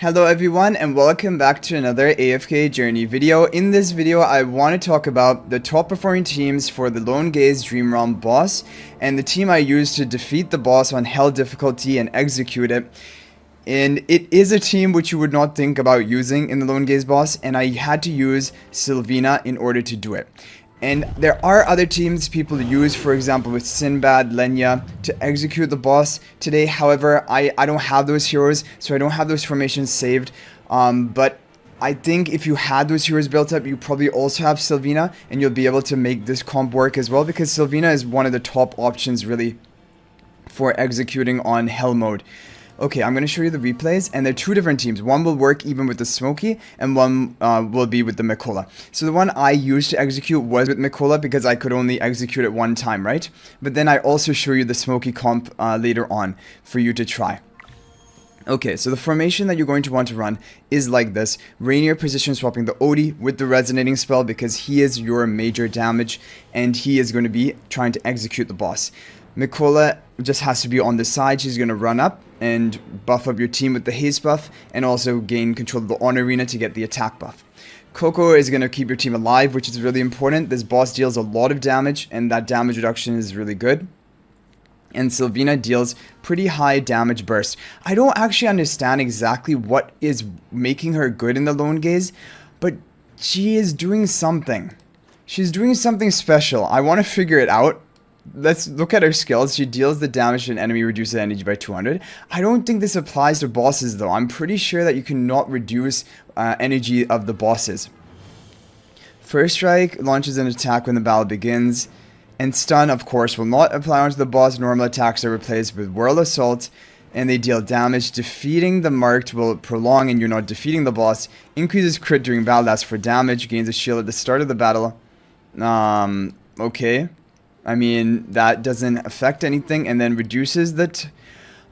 Hello everyone and welcome back to another AFK Journey video. In this video I want to talk about the top performing teams for the Lone Gaze Dream Realm boss and the team I used to defeat the boss on hell difficulty and execute it. And it is a team which you would not think about using in the Lone Gaze boss, and I had to use Sylvina in order to do it. And there are other teams people use, for example with Sinbad, Lenya, to execute the boss today. However, I don't have those heroes, so I don't have those formations saved. But I think if you had those heroes built up, you probably also have Sylvina, and you'll be able to make this comp work as well, because Sylvina is one of the top options really for executing on hell mode. Okay, I'm going to show you the replays, and they're two different teams. One will work even with the Smokey, and one will be with the Mikola. So the one I used to execute was with Mikola because I could only execute it one time, right? But then I also show you the Smokey comp later on for you to try. Okay, so the formation that you're going to want to run is like this. Rainier position swapping the Odie with the resonating spell because he is your major damage, and he is going to be trying to execute the boss. Mikola just has to be on the side. She's going to run up and buff up your team with the haste buff, and also gain control of the honor arena to get the attack buff. Coco is going to keep your team alive, which is really important. This boss deals a lot of damage, and that damage reduction is really good. And Sylvina deals pretty high damage burst. I don't actually understand exactly what is making her good in the Lone Gaze, but she is doing something. She's doing something special. I want to figure it out. Let's look at her skills. She deals the damage to an enemy, reduces energy by 200. I don't think this applies to bosses though. I'm pretty sure that you cannot reduce energy of the bosses. First Strike launches an attack when the battle begins. And Stun, of course, will not apply onto the boss. Normal attacks are replaced with Whirl Assault, and they deal damage. Defeating the marked will prolong, and you're not defeating the boss. Increases crit during battle, that's for damage. Gains a shield at the start of the battle. Okay. I mean, that doesn't affect anything, and then reduces the...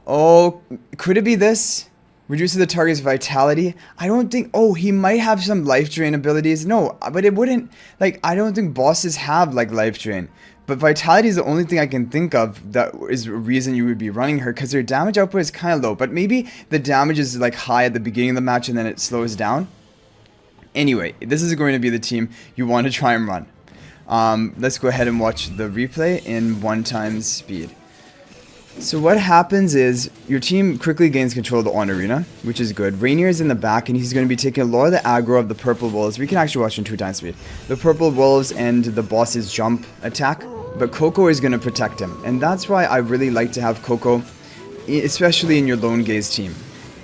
Oh, could it be this? Reduces the target's vitality? I don't think... Oh, he might have some life drain abilities. No, but it wouldn't... Like, I don't think bosses have, like, life drain. But vitality is the only thing I can think of that is a reason you would be running her, because her damage output is kind of low. But maybe the damage is, like, high at the beginning of the match, and then it slows down. Anyway, this is going to be the team you want to try and run. Let's go ahead and watch the replay in 1x speed. So what happens is your team quickly gains control of the honor arena, which is good. Rainier is in the back, and he's going to be taking a lot of the aggro of the purple wolves. We can actually watch in 2x speed. The purple wolves and the boss's jump attack, but Coco is going to protect him. And that's why I really like to have Coco, especially in your Lone Gaze team.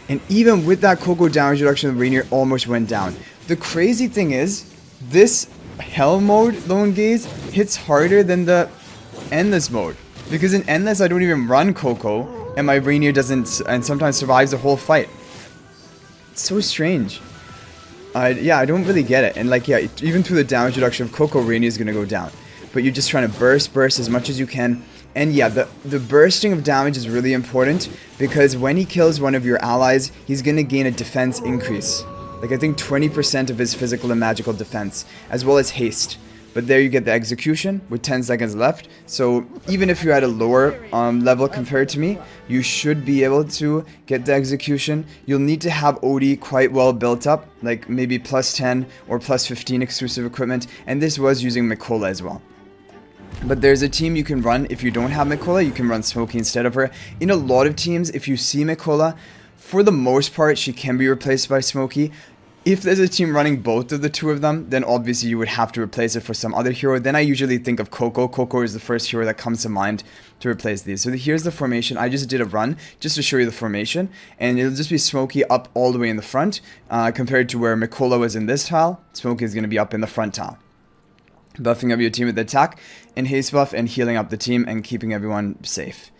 And even with that Coco damage reduction, Rainier almost went down. The crazy thing is, this hell mode Lone Gaze hits harder than the endless mode, because in endless I don't even run Coco, and my Rainier doesn't, and sometimes survives the whole fight. It's so strange. Yeah, I don't really get it. And like, yeah, even through the damage reduction of Coco, Rainier is gonna go down, but you're just trying to burst as much as you can. And yeah, the bursting of damage is really important, because when he kills one of your allies, he's gonna gain a defense increase. Like, I think 20% of his physical and magical defense, as well as haste. But there you get the execution with 10 seconds left. So even if you're at a lower level compared to me, you should be able to get the execution. You'll need to have Odie quite well built up, like maybe plus 10 or plus 15 exclusive equipment. And this was using Mikola as well. But there's a team you can run. If you don't have Mikola, you can run Smokey instead of her. In a lot of teams, if you see Mikola, for the most part, she can be replaced by Smokey. If there's a team running both of the two of them, then obviously you would have to replace it for some other hero. Then I usually think of Coco. Coco is the first hero that comes to mind to replace these. So here's the formation. I just did a run just to show you the formation. And it'll just be Smokey up all the way in the front, compared to where Mikola was in this tile. Smokey is going to be up in the front tile. Buffing up your team with the attack and haste buff, and healing up the team and keeping everyone safe.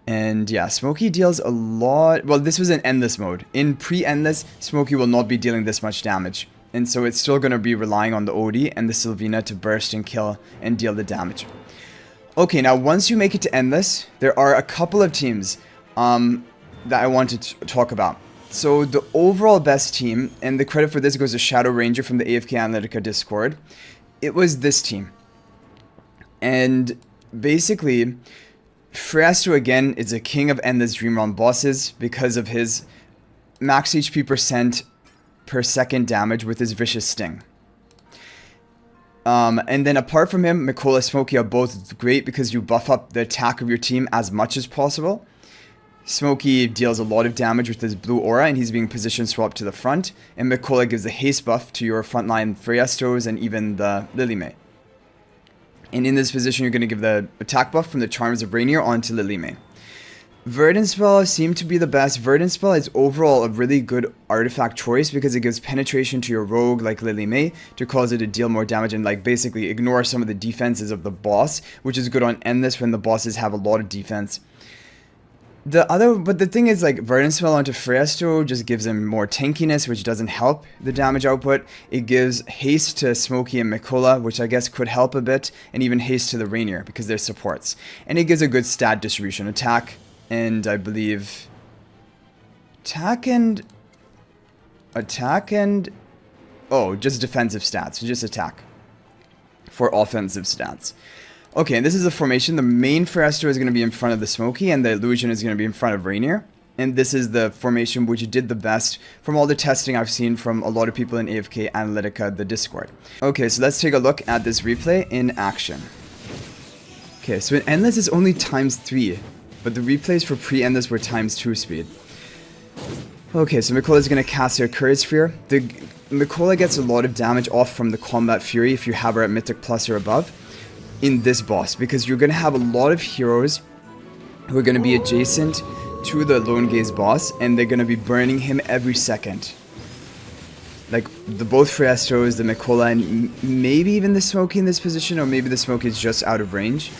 And yeah, Smokey deals a lot. Well, this was in endless mode. In pre-endless, Smokey will not be dealing this much damage. And so it's still going to be relying on the Odie and the Sylvina to burst and kill and deal the damage. Okay, now once you make it to endless, there are a couple of teams that I wanted to talk about. So the overall best team, and the credit for this goes to Shadow Ranger from the AFK Analytica Discord, it was this team. And basically, phraesto again is a king of endless Dream Realm bosses because of his max HP percent per second damage with his Vicious Sting. And then apart from him, Mikola, Smokey are both great because you buff up the attack of your team as much as possible. Smokey deals a lot of damage with his blue aura and he's being position swapped to the front. And Mikola gives a haste buff to your frontline phraestos and even the Lily May. And in this position, you're going to give the attack buff from the Charms of Rainier onto Lily May. Verdant Spell seemed to be the best. Verdant Spell is overall a really good artifact choice because it gives penetration to your rogue like Lily May to cause it to deal more damage and like basically ignore some of the defenses of the boss, which is good on Endless when the bosses have a lot of defense. But the thing is, like, Verdant Spell onto phraesto just gives him more tankiness, which doesn't help the damage output. It gives haste to Smokey and Mikola, which I guess could help a bit, and even haste to the Rainier because they're supports. And it gives a good stat distribution. Attack and I believe attack and oh, just defensive stats, so just attack for offensive stats. Okay, and this is the formation. The main phraesto is going to be in front of the Smokey, and the illusion is going to be in front of Rainier. And this is the formation which did the best from all the testing I've seen from a lot of people in AFK Analytica, the Discord. Okay, so let's take a look at this replay in action. Okay, so in Endless is only ×3, but the replays for pre-Endless were ×2 speed. Okay, so Mikola is going to cast her Courier Sphere. Mikola gets a lot of damage off from the Combat Fury if you have her at Mythic Plus or above in this boss, because you're going to have a lot of heroes who are going to be adjacent to the Lone Gaze boss, and they're going to be burning him every second. Like, both phraestos, the Mikola, and maybe even the Smokey in this position, or maybe the Smokey is just out of range.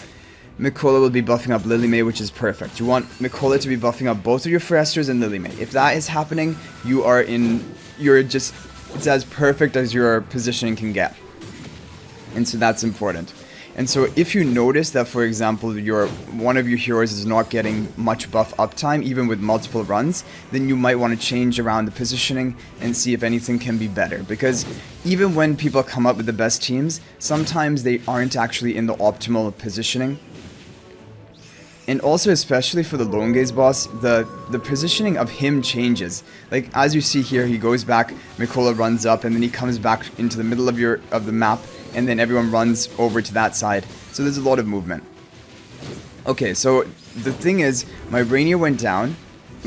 Mikola will be buffing up Lily May, which is perfect. You want Mikola to be buffing up both of your phraestos and Lily May. If that is happening, it's as perfect as your positioning can get. And so that's important. And so if you notice that, for example, one of your heroes is not getting much buff uptime, even with multiple runs, then you might want to change around the positioning and see if anything can be better. Because even when people come up with the best teams, sometimes they aren't actually in the optimal positioning. And also, especially for the Lone Gaze boss, the positioning of him changes. Like, as you see here, he goes back, Mikola runs up, and then he comes back into the middle of the map, and then everyone runs over to that side. So there's a lot of movement. Okay, so the thing is, my Rainier went down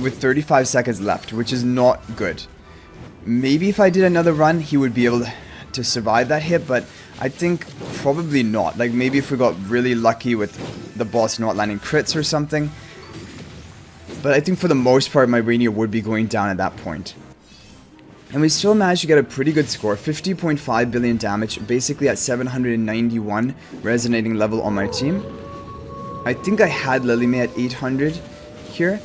with 35 seconds left, which is not good. Maybe if I did another run, he would be able to survive that hit, but I think probably not. Like, maybe if we got really lucky with the boss not landing crits or something. But I think for the most part, my Rainier would be going down at that point. And we still managed to get a pretty good score, 50.5 billion damage, basically at 791 resonating level on my team. I think I had Lily May at 800 here,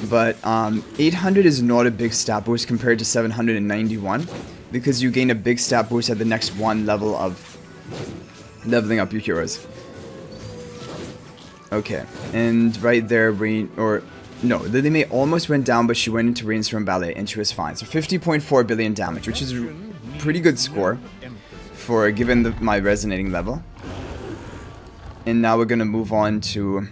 but 800 is not a big stat boost compared to 791, because you gain a big stat boost at the next one level of leveling up your heroes. Okay, and right there, no, Lily May almost went down, but she went into Rainstorm Ballet, and she was fine. So 50.4 billion damage, which is a pretty good score for given my resonating level. And now we're going to move on to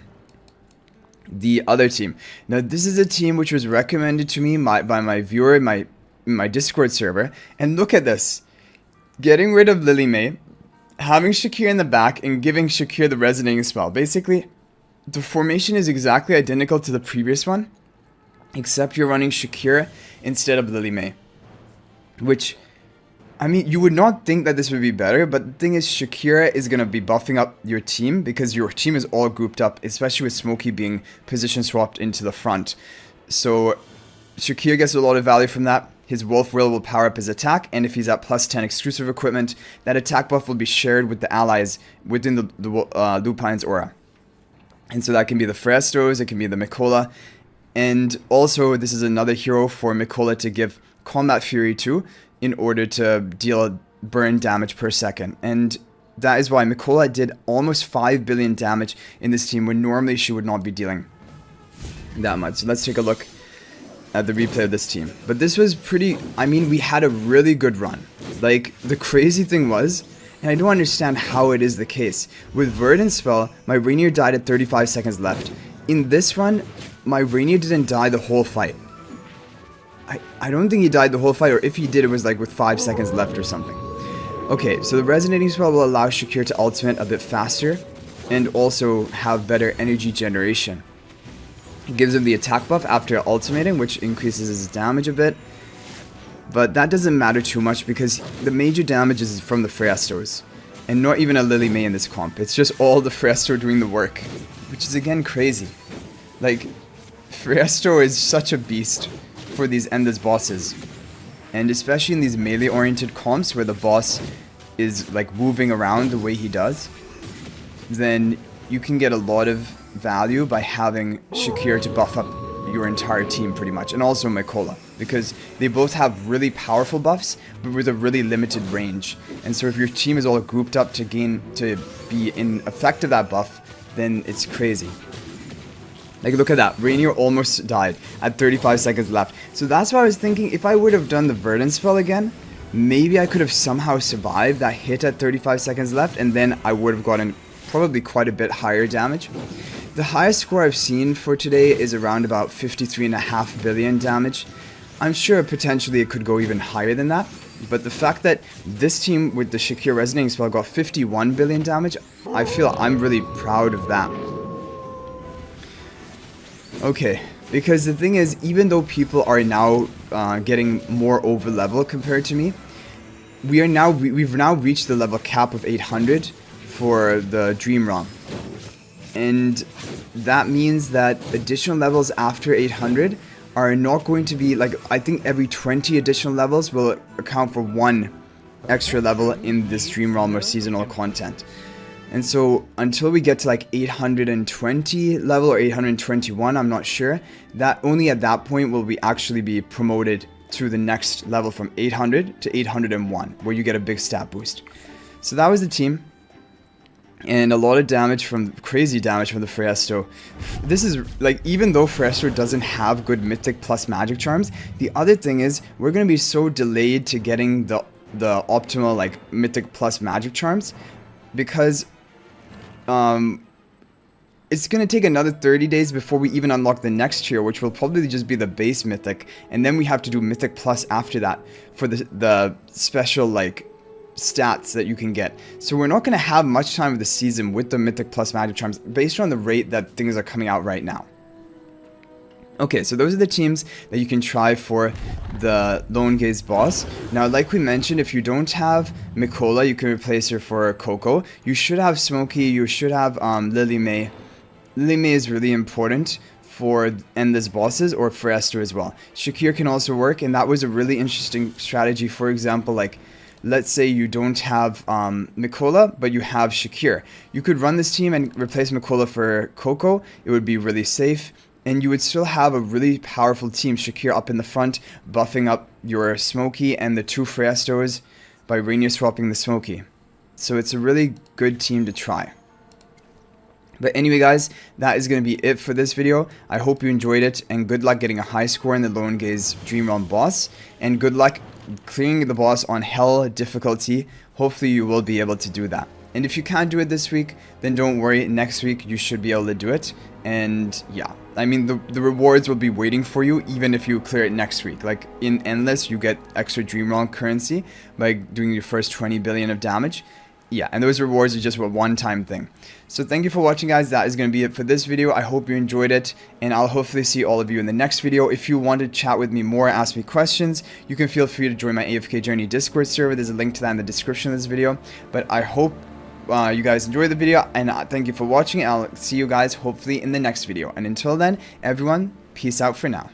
the other team. Now, this is a team which was recommended to me by my viewer in my Discord server. And look at this. Getting rid of Lily May, having Shakir in the back, and giving Shakir the resonating spell. Basically, the formation is exactly identical to the previous one, except you're running Shakir instead of Lily May. Which, I mean, you would not think that this would be better, but the thing is, Shakir is going to be buffing up your team because your team is all grouped up, especially with Smokey being position swapped into the front. So, Shakir gets a lot of value from that. His Wolf will power up his attack, and if he's at +10 exclusive equipment, that attack buff will be shared with the allies within the Lupine's aura. And so that can be the phraestos, it can be the Mikola, and also this is another hero for Mikola to give Combat Fury to in order to deal burn damage per second. And that is why Mikola did almost 5 billion damage in this team when normally she would not be dealing that much. So let's take a look at the replay of this team. But this was pretty, I mean, we had a really good run. Like, the crazy thing was, and I don't understand how it is the case. With Verdant Spell, my Rainier died at 35 seconds left. In this run, my Rainier didn't die the whole fight. I don't think he died the whole fight, or if he did, it was like with 5 seconds left or something. Okay, so the resonating spell will allow Shakir to ultimate a bit faster and also have better energy generation. It gives him the attack buff after ultimating, which increases his damage a bit. But that doesn't matter too much because the major damage is from the phraestos. And not even a Lily May in this comp. It's just all the phraesto doing the work. Which is again crazy. Like, phraesto is such a beast for these endless bosses. And especially in these melee oriented comps where the boss is like moving around the way he does, then you can get a lot of value by having Shakir to buff up your entire team pretty much, and also mikola, because they both have really powerful buffs but with a really limited range. And so if your team is all grouped up to be in effect of that buff, then it's crazy. Like, look at that, Rainier almost died at 35 seconds left. So that's why I was thinking, if I would have done the Verdant spell again, maybe I could have somehow survived that hit at 35 seconds left, and then I would have gotten probably quite a bit higher damage. The highest score I've seen for today is around about 53.5 billion damage. I'm sure potentially it could go even higher than that, but the fact that this team with the Shakir resonating spell got 51 billion damage, I feel I'm really proud of that. Okay, because the thing is, even though people are now getting more over level compared to me, we've now reached the level cap of 800 for the Dream ROM. And that means that additional levels after 800 are not going to be, like, I think every 20 additional levels will account for 1 extra level in this Dream Realm or seasonal content. And so until we get to like 820 level or 821, I'm not sure, that only at that point will we actually be promoted to the next level from 800 to 801, where you get a big stat boost. So that was the team. And a lot of damage crazy damage from the phraesto. This is, like, even though phraesto doesn't have good mythic plus magic charms, the other thing is we're going to be so delayed to getting the optimal, like, mythic plus magic charms, because it's going to take another 30 days before we even unlock the next tier, which will probably just be the base mythic, and then we have to do mythic plus after that for the special, like, stats that you can get. So we're not going to have much time of the season with the mythic plus magic charms based on the rate that things are coming out right now. Okay, so those are the teams that you can try for the Lone Gaze boss. Now, like we mentioned, if you don't have Mikola, you can replace her for Coco. You should have Smokey, you should have Lily May. Lily May is really important for endless bosses, or phraesto as well. Shakir can also work, and that was a really interesting strategy. For example, like, let's say you don't have Mikola, but you have Shakir. You could run this team and replace Mikola for Coco. It would be really safe. And you would still have a really powerful team, Shakir up in the front, buffing up your Smokey and the 2 phraestos by Rainier swapping the Smokey. So it's a really good team to try. But anyway, guys, that is going to be it for this video. I hope you enjoyed it, and good luck getting a high score in the Lone Gaze Dream Realm boss. And good luck clearing the boss on Hell difficulty. Hopefully you will be able to do that. And if you can't do it this week, then don't worry, next week you should be able to do it. And yeah, I mean, the rewards will be waiting for you even if you clear it next week. Like in Endless, you get extra Dream Realm currency by doing your first 20 billion of damage. Yeah, and those rewards are just a one-time thing. So thank you for watching, guys. That is going to be it for this video. I hope you enjoyed it, and I'll hopefully see all of you in the next video. If you want to chat with me more, ask me questions, you can feel free to join my AFK Journey Discord server. There's a link to that in the description of this video. But I hope you guys enjoyed the video, and thank you for watching. I'll see you guys hopefully in the next video. And until then, everyone, peace out for now.